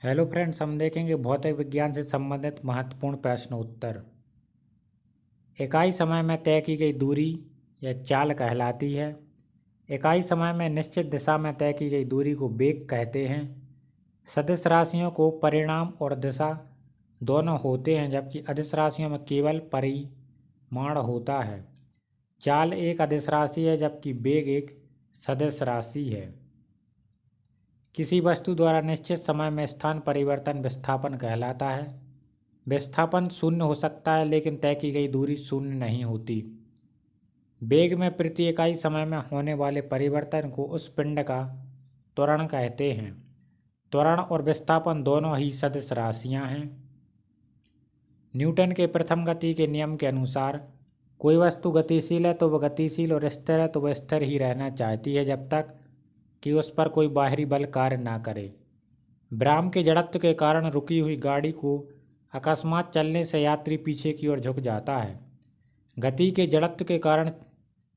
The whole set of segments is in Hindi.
हेलो फ्रेंड्स, हम देखेंगे भौतिक विज्ञान से संबंधित महत्वपूर्ण प्रश्न उत्तर। इकाई समय में तय की गई दूरी या चाल कहलाती है। इकाई समय में निश्चित दिशा में तय की गई दूरी को वेग कहते हैं। सदिश राशियों को परिमाण और दिशा दोनों होते हैं, जबकि अदिश राशियों में केवल परिमाण होता है। चाल एक अदिश राशि है, जबकि वेग एक सदिश राशि है। किसी वस्तु द्वारा निश्चित समय में स्थान परिवर्तन विस्थापन कहलाता है। विस्थापन शून्य हो सकता है, लेकिन तय की गई दूरी शून्य नहीं होती। वेग में प्रति इकाई समय में होने वाले परिवर्तन को उस पिंड का त्वरण कहते हैं। त्वरण और विस्थापन दोनों ही सदिश राशियां हैं। न्यूटन के प्रथम गति के नियम के अनुसार कोई वस्तु गतिशील है तो वह गतिशील, और स्थिर है तो वह स्थिर ही रहना चाहती है जब तक कि उस पर कोई बाहरी बल कार्य ना करे। ब्राह्म के जड़त्व के कारण रुकी हुई गाड़ी को अकस्मात चलने से यात्री पीछे की ओर झुक जाता है। गति के जड़त्व के कारण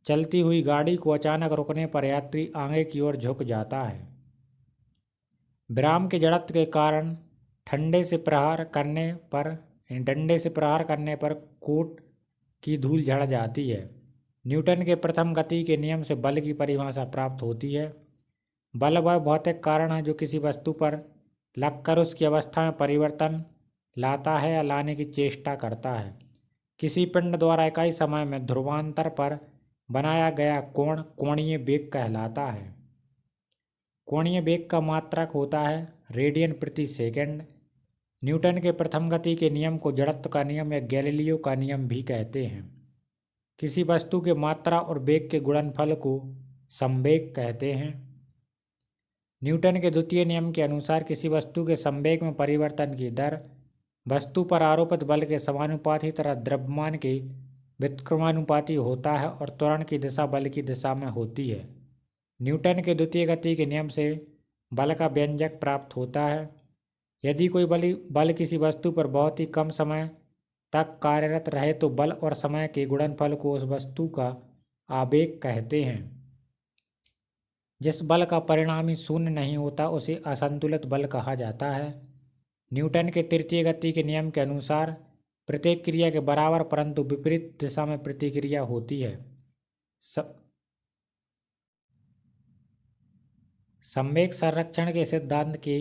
चलती हुई गाड़ी को अचानक रुकने पर यात्री आगे की ओर झुक जाता है। ब्राह्म के जड़त्व के कारण डंडे से प्रहार करने पर कोट की धूल झड़ जाती है। न्यूटन के प्रथम गति के नियम से बल की परिभाषा प्राप्त होती है। बल वह भौतिक कारण है जो किसी वस्तु पर लगकर उसकी अवस्था में परिवर्तन लाता है या लाने की चेष्टा करता है। किसी पिंड द्वारा इकाई समय में ध्रुवांतर पर बनाया गया कोण कोणीय वेग कहलाता है। कोणीय वेग का मात्रक होता है रेडियन प्रति सेकंड। न्यूटन के प्रथम गति के नियम को जड़त्व का नियम या गैलीलियो का नियम भी कहते हैं। किसी वस्तु के मात्रा और वेग के गुणनफल को संवेग कहते हैं। न्यूटन के द्वितीय नियम के अनुसार किसी वस्तु के संवेग में परिवर्तन की दर वस्तु पर आरोपित बल के समानुपाती तथा द्रव्यमान के व्युत्क्रमानुपाती होता है, और त्वरण की दिशा बल की दिशा में होती है। न्यूटन के द्वितीय गति के नियम से बल का व्यंजक प्राप्त होता है। यदि कोई बल किसी वस्तु पर बहुत ही कम समय तक कार्यरत रहे तो बल और समय के गुणनफल को उस वस्तु का आवेग कहते हैं। जिस बल का परिणामी शून्य नहीं होता उसे असंतुलित बल कहा जाता है। न्यूटन के तृतीय गति के नियम के अनुसार प्रत्येक क्रिया के बराबर परंतु विपरीत दिशा में प्रतिक्रिया होती है। संवेग संरक्षण के सिद्धांत के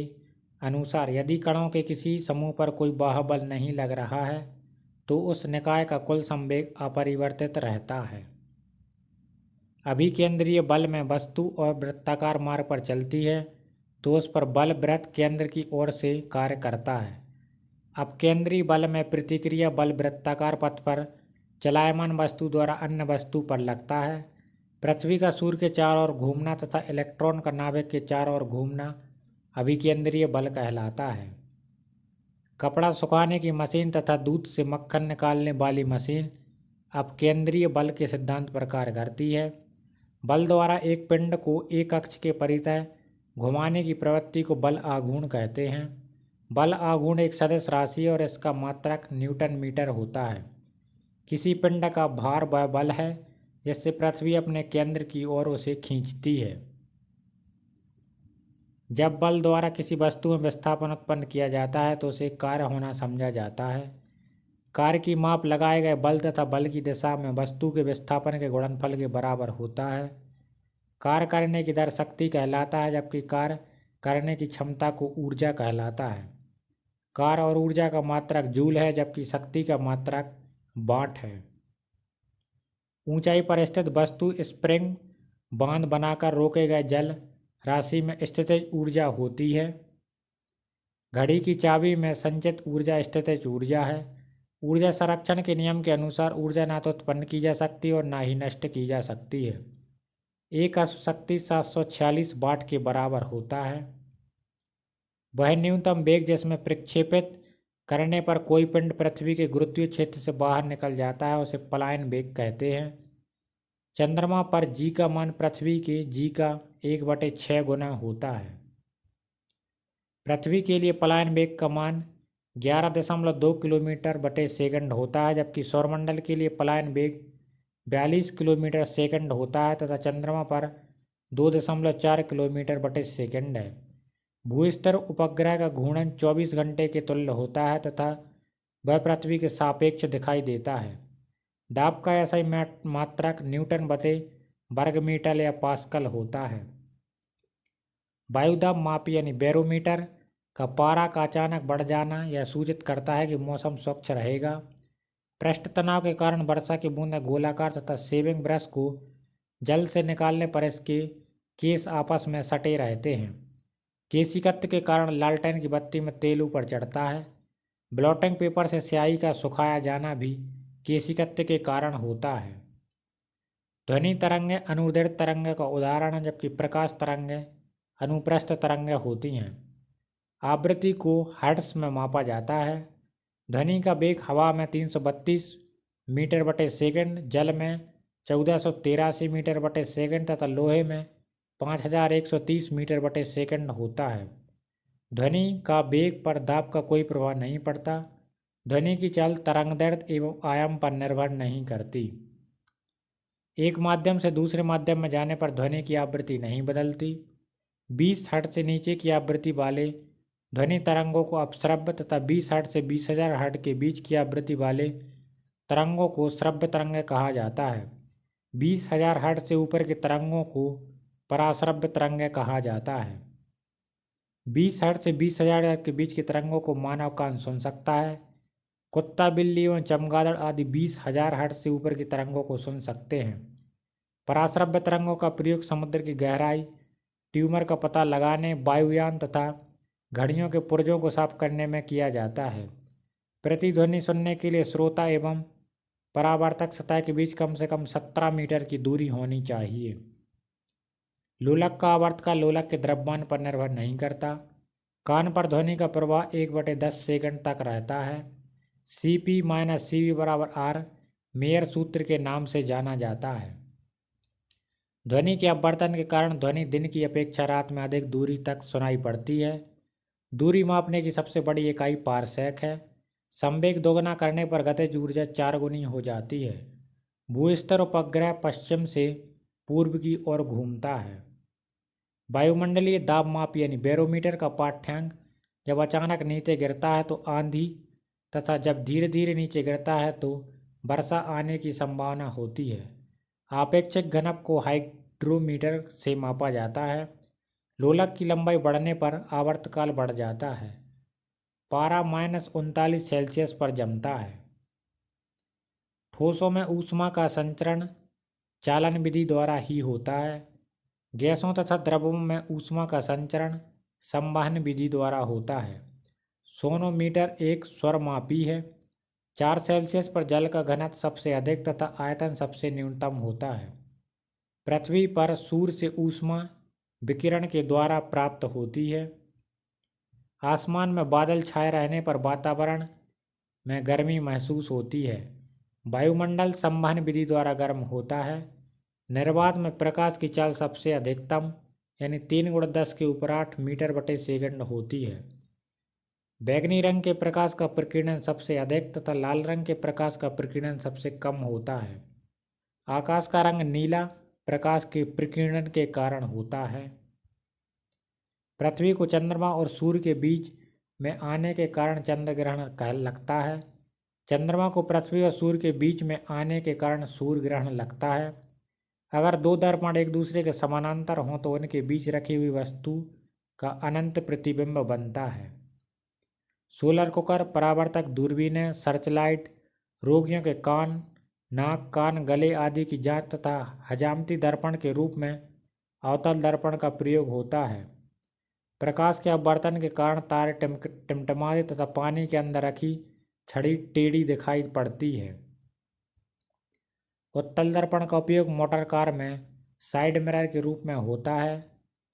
अनुसार यदि कणों के किसी समूह पर कोई बाह्य बल नहीं लग रहा है तो उस निकाय का कुल संवेग अपरिवर्तित रहता है। अभिकेंद्रीय बल में वस्तु और वृत्ताकार मार्ग पर चलती है तो उस पर बल वृत्त केंद्र की ओर से कार्य करता है। अपकेंद्रीय बल में प्रतिक्रिया बल वृत्ताकार पथ पर चलायमान वस्तु द्वारा अन्य वस्तु पर लगता है। पृथ्वी का सूर्य के चारों ओर घूमना तथा इलेक्ट्रॉन का नाभिक के चारों ओर घूमना अभिकेंद्रीय बल कहलाता है। कपड़ा सुखाने की मशीन तथा दूध से मक्खन निकालने वाली मशीन अपकेंद्रीय बल के सिद्धांत पर कार्य करती है। बल द्वारा एक पिंड को एक अक्ष के परितः घुमाने की प्रवृत्ति को बल आघूर्ण कहते हैं। बल आघूर्ण एक सदिश राशि है और इसका मात्रक न्यूटन मीटर होता है। किसी पिंड का भार वह बल है जिससे पृथ्वी अपने केंद्र की ओर उसे खींचती है। जब बल द्वारा किसी वस्तु में विस्थापन उत्पन्न किया जाता है तो उसे कार्य होना समझा जाता है। कार्य की माप लगाए गए बल तथा बल की दिशा में वस्तु के विस्थापन के गुणनफल के बराबर होता है। कार्य करने की दर शक्ति कहलाता है, जबकि कार्य करने की क्षमता को ऊर्जा कहलाता है। कार्य और ऊर्जा का मात्रक जूल है, जबकि शक्ति का मात्रक वाट है। ऊंचाई पर स्थित वस्तु स्प्रिंग बांध बनाकर रोके गए जल राशि में स्थितिज ऊर्जा होती है। घड़ी की चाबी में संचित ऊर्जा स्थितिज ऊर्जा है। ऊर्जा संरक्षण के नियम के अनुसार ऊर्जा ना तो उत्पन्न की जा सकती और ना ही नष्ट की जा सकती है। एक अश्व शक्ति 746 वाट के बराबर होता है। वह न्यूनतम वेग जिसमें प्रक्षेपित करने पर कोई पिंड पृथ्वी के गुरुत्वीय क्षेत्र से बाहर निकल जाता है उसे पलायन वेग कहते हैं। चंद्रमा पर जी का मान पृथ्वी के जी का 1/6 गुना होता है। पृथ्वी के लिए पलायन वेग का मान 11.2 किलोमीटर बटे सेकंड होता है, जबकि सौरमंडल के लिए पलायन वेग 42 किलोमीटर सेकंड होता है तथा चंद्रमा पर 2.4 किलोमीटर बटे सेकंड है। भूस्तर उपग्रह का घूर्णन 24 घंटे के तुल्य होता है तथा वह पृथ्वी के सापेक्ष दिखाई देता है। दाब का ऐसा ही मात्रक न्यूटन बटे वर्ग मीटर या पास्कल होता है। वायुदाब मापी यानी बैरोमीटर का पारा का अचानक बढ़ जाना यह सूचित करता है कि मौसम स्वच्छ रहेगा। पृष्ठ तनाव के कारण वर्षा की बूंदें गोलाकार तथा शेविंग ब्रश को जल से निकालने पर इसके केस आपस में सटे रहते हैं। केशिकत्व के कारण लालटेन की बत्ती में तेल ऊपर चढ़ता है। ब्लॉटिंग पेपर से स्याही का सुखाया जाना भी केशिकत्व के कारण होता है। ध्वनि तरंगें अनुदैर्घ्य तरंगें का उदाहरण है, जबकि प्रकाश तरंगें अनुप्रस्थ तरंगें होती हैं। आवृत्ति को हर्ट्ज में मापा जाता है। ध्वनि का वेग हवा में 332 मीटर बटे सेकंड, जल में 1483 मीटर बटे सेकंड तथा लोहे में 5130 मीटर बटे सेकंड होता है। ध्वनि का वेग पर दाब का कोई प्रभाव नहीं पड़ता। ध्वनि की चाल तरंगदैर्घ्य एवं आयाम पर निर्भर नहीं करती। एक माध्यम से दूसरे माध्यम में जाने पर ध्वनि की आवृत्ति नहीं बदलती। 20 हर्ट्ज से नीचे की आवृत्ति वाले ध्वनि तरंगों को अपश्रव्य तथा 20 हर्ट्ज से 20,000 हर्ट्ज के बीच की आवृत्ति वाले तरंगों को श्रव्य तरंगें कहा जाता है। 20,000 हर्ट्ज से ऊपर के तरंगों को पराश्रव्य तरंगें कहा जाता है। 20 हर्ट्ज से 20,000 हर्ट्ज के बीच के तरंगों को मानव कान सुन सकता है। कुत्ता, बिल्ली एवं चमगादड़ आदि 20,000 हर्ट्ज से ऊपर की तरंगों को सुन सकते हैं। पराश्रव्य तरंगों का प्रयोग समुद्र की गहराई, ट्यूमर का पता लगाने, वायुयान तथा घड़ियों के पुर्जों को साफ करने में किया जाता है। प्रतिध्वनि सुनने के लिए श्रोता एवं परावर्तक सतह के बीच कम से कम 17 मीटर की दूरी होनी चाहिए। लोलक का आवर्तकाल लोलक के द्रव्यमान पर निर्भर नहीं करता। कान पर ध्वनि का प्रवाह 1/10 सेकंड तक रहता है। CP - CV बराबर R मेयर सूत्र के नाम से जाना जाता है। ध्वनि के अपवर्तन के कारण ध्वनि दिन की अपेक्षा रात में अधिक दूरी तक सुनाई पड़ती है। दूरी मापने की सबसे बड़ी इकाई पारसेक है। संवेग दोगुना करने पर गतिज ऊर्जा 4 गुनी हो जाती है। भूस्तर उपग्रह पश्चिम से पूर्व की ओर घूमता है। वायुमंडलीय दाब माप यानी बैरोमीटर का पाठ्यांक जब अचानक नीचे गिरता है तो आंधी तथा जब धीरे धीरे नीचे गिरता है तो वर्षा आने की संभावना होती है। आपेक्षिक घनत्व को हाइग्रोमीटर से मापा जाता है। लोलक की लंबाई बढ़ने पर आवर्तकाल बढ़ जाता है। पारा -39 सेल्सियस पर जमता है। ठोसों में ऊष्मा का संचरण चालन विधि द्वारा ही होता है। गैसों तथा द्रवों में ऊष्मा का संचरण संवहन विधि द्वारा होता है। सोनोमीटर एक स्वरमापी है। 4 सेल्सियस पर जल का घनत्व सबसे अधिक तथा आयतन सबसे न्यूनतम होता है। पृथ्वी पर सूर्य से ऊष्मा विकिरण के द्वारा प्राप्त होती है। आसमान में बादल छाए रहने पर वातावरण में गर्मी महसूस होती है। वायुमंडल संवहन विधि द्वारा गर्म होता है। निर्वात में प्रकाश की चाल सबसे अधिकतम यानी 3 × 10⁸ मीटर बटे सेकंड होती है। बैंगनी रंग के प्रकाश का प्रकीर्णन सबसे अधिक तथा लाल रंग के प्रकाश का प्रकीर्णन सबसे कम होता है। आकाश का रंग नीला प्रकाश के प्रकीर्णन के कारण होता है। पृथ्वी को चंद्रमा और सूर्य के बीच में आने के कारण चंद्र ग्रहण कह लगता है। चंद्रमा को पृथ्वी और सूर्य के बीच में आने के कारण सूर्य ग्रहण लगता है। अगर दो दर्पण एक दूसरे के समानांतर हों तो उनके बीच रखी हुई वस्तु का अनंत प्रतिबिंब बनता है। सोलर कुकर, परावर्तक दूरबीनें, सर्चलाइट, रोगियों के कान, नाक, कान, गले आदि की जांच तथा हजामती दर्पण के रूप में अवतल दर्पण का प्रयोग होता है। प्रकाश के अपवर्तन के कारण तारे टिमटिमाते तथा पानी के अंदर रखी छड़ी टेढ़ी दिखाई पड़ती है। उत्तल दर्पण का उपयोग मोटर कार में साइड मिरर के रूप में होता है।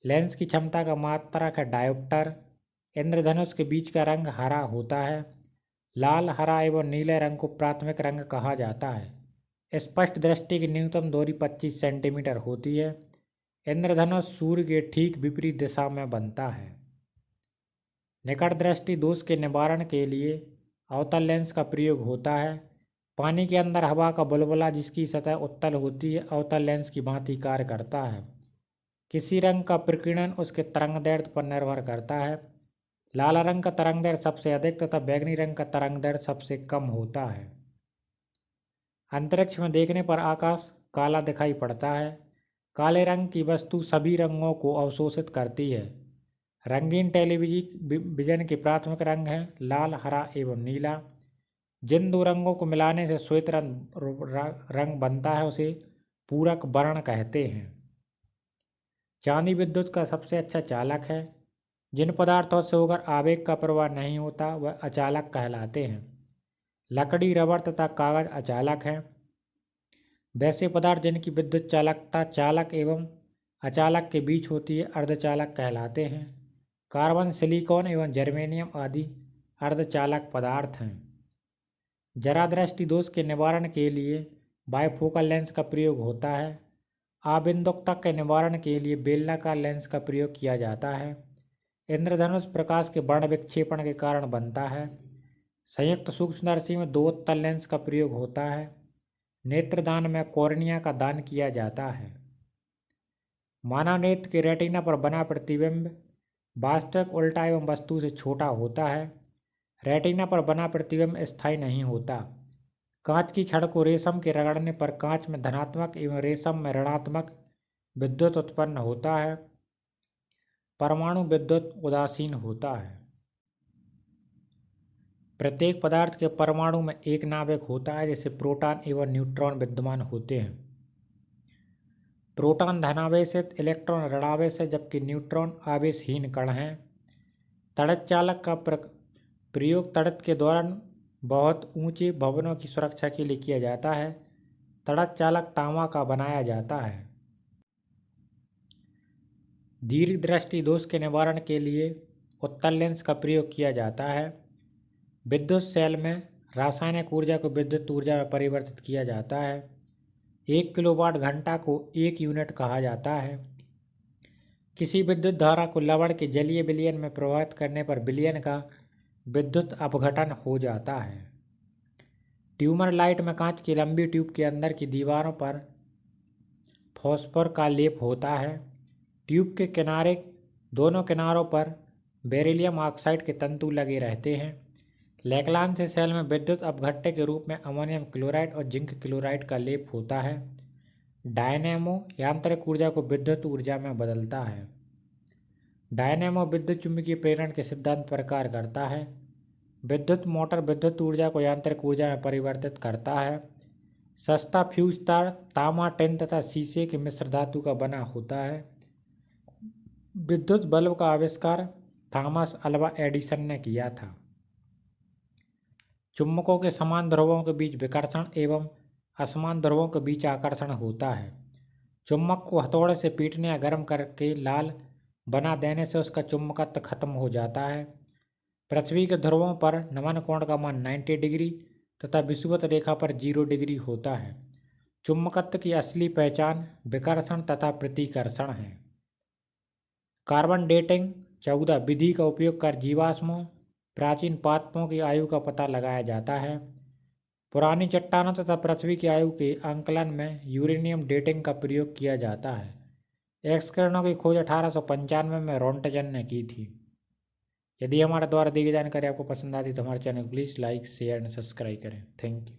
लेंस की क्षमता का मात्रक है डायोप्टर। इंद्रधनुष के बीच का रंग हरा होता है। लाल, हरा एवं नीले रंग को प्राथमिक रंग कहा जाता है। स्पष्ट दृष्टि की न्यूनतम दूरी 25 सेंटीमीटर होती है। इंद्रधनुष सूर्य के ठीक विपरीत दिशा में बनता है। निकट दृष्टि दोष के निवारण के लिए अवतल लेंस का प्रयोग होता है। पानी के अंदर हवा का बुलबुला जिसकी सतह उत्तल होती है अवतल लेंस की भांति कार्य करता है। किसी रंग का प्रकीर्णन उसके तरंगदैर्ध्य पर निर्भर करता है। लाल रंग का तरंगदैर्ध्य सबसे अधिक तथा बैंगनी रंग का तरंगदैर्ध्य सबसे कम होता है। अंतरिक्ष में देखने पर आकाश काला दिखाई पड़ता है। काले रंग की वस्तु सभी रंगों को अवशोषित करती है। रंगीन टेलीविजन के प्राथमिक रंग हैं लाल, हरा एवं नीला। जिन दो रंगों को मिलाने से श्वेत रंग बनता है उसे पूरक वर्ण कहते हैं। चांदी विद्युत का सबसे अच्छा चालक है। जिन पदार्थों से होकर आवेग का प्रवाह नहीं होता वह अचालक कहलाते हैं। लकड़ी, रबर तथा कागज अचालक हैं। वैसे पदार्थ जिनकी विद्युत चालकता चालक एवं अचालक के बीच होती है अर्धचालक कहलाते हैं। कार्बन, सिलिकॉन एवं जर्मेनियम आदि अर्धचालक पदार्थ हैं। जरा दृष्टि दोष के निवारण के लिए बाइफोकल लेंस का प्रयोग होता है। आबिंदुकता के निवारण के लिए बेलनाकार लेंस का प्रयोग किया जाता है। इंद्रधनुष प्रकाश के वर्ण विक्षेपण के कारण बनता है। संयुक्त सूक्ष्मदर्शी में दो उत्तल लेंस का प्रयोग होता है। नेत्रदान में कॉर्निया का दान किया जाता है। मानव नेत्र के रेटिना पर बना प्रतिबिंब वास्तविक, उल्टा एवं वस्तु से छोटा होता है। रेटिना पर बना प्रतिबिंब स्थायी नहीं होता। कांच की छड़ को रेशम के रगड़ने पर कांच में धनात्मक एवं रेशम में ऋणात्मक विद्युत उत्पन्न होता है। परमाणु विद्युत उदासीन होता है। प्रत्येक पदार्थ के परमाणु में एक नाभिक होता है जिससे प्रोटॉन एवं न्यूट्रॉन विद्यमान होते हैं। प्रोटॉन धनावेशित, इलेक्ट्रॉन ऋणावेशित जबकि न्यूट्रॉन आवेशहीन कण हैं। तड़ित चालक का प्रयोग तड़ित के दौरान बहुत ऊंचे भवनों की सुरक्षा के लिए किया जाता है। तड़ित चालक तांबा का बनाया जाता है। दीर्घ दृष्टि दोष के निवारण के लिए उत्तल लेंस का प्रयोग किया जाता है। विद्युत सेल में रासायनिक ऊर्जा को विद्युत ऊर्जा में परिवर्तित किया जाता है। 1 किलोवाट घंटा को 1 यूनिट कहा जाता है। किसी विद्युत धारा को लवण के जलीय विलयन में प्रवाहित करने पर विलयन का विद्युत अपघटन हो जाता है। ट्यूमर लाइट में कांच की लंबी ट्यूब के अंदर की दीवारों पर फॉस्फोर का लेप होता है। ट्यूब के दोनों किनारों पर बेरिलियम ऑक्साइड के तंतु लगे रहते हैं। लैग्रांज सेल में विद्युत अपघट्य के रूप में अमोनियम क्लोराइड और जिंक क्लोराइड का लेप होता है। डायनेमो यांत्रिक ऊर्जा को विद्युत ऊर्जा में बदलता है। डायनेमो विद्युत चुम्बकीय प्रेरण के सिद्धांत पर कार्य करता है। विद्युत मोटर विद्युत ऊर्जा को यांत्रिक ऊर्जा में परिवर्तित करता है। सस्ता फ्यूज तार तांबा, टिन तथा शीशे के मिश्र धातु का बना होता है। विद्युत बल्ब का आविष्कार थॉमस अल्वा एडिसन ने किया था। चुम्बकों के समान ध्रुवों के बीच विकर्षण एवं असमान ध्रुवों के बीच आकर्षण होता है। चुम्बक को हथौड़े से पीटने या गर्म करके लाल बना देने से उसका चुम्बकत्व खत्म हो जाता है। पृथ्वी के ध्रुवों पर नमन कोण का मान 90 डिग्री तथा विषुवत रेखा पर 0 डिग्री होता है। चुम्बकत्व की असली पहचान विकर्षण तथा प्रतिकर्षण है। कार्बन डेटिंग 14 विधि का उपयोग कर जीवाश्मों, प्राचीन पादपों की आयु का पता लगाया जाता है। पुरानी चट्टानों तथा पृथ्वी की आयु के आंकलन में यूरेनियम डेटिंग का प्रयोग किया जाता है। एक्स किरणों की खोज 1895 में रोंटगन ने की थी। यदि हमारे द्वारा दी गई जानकारी आपको पसंद आती तो हमारे चैनल को please like, share and subscribe करें। Thank you.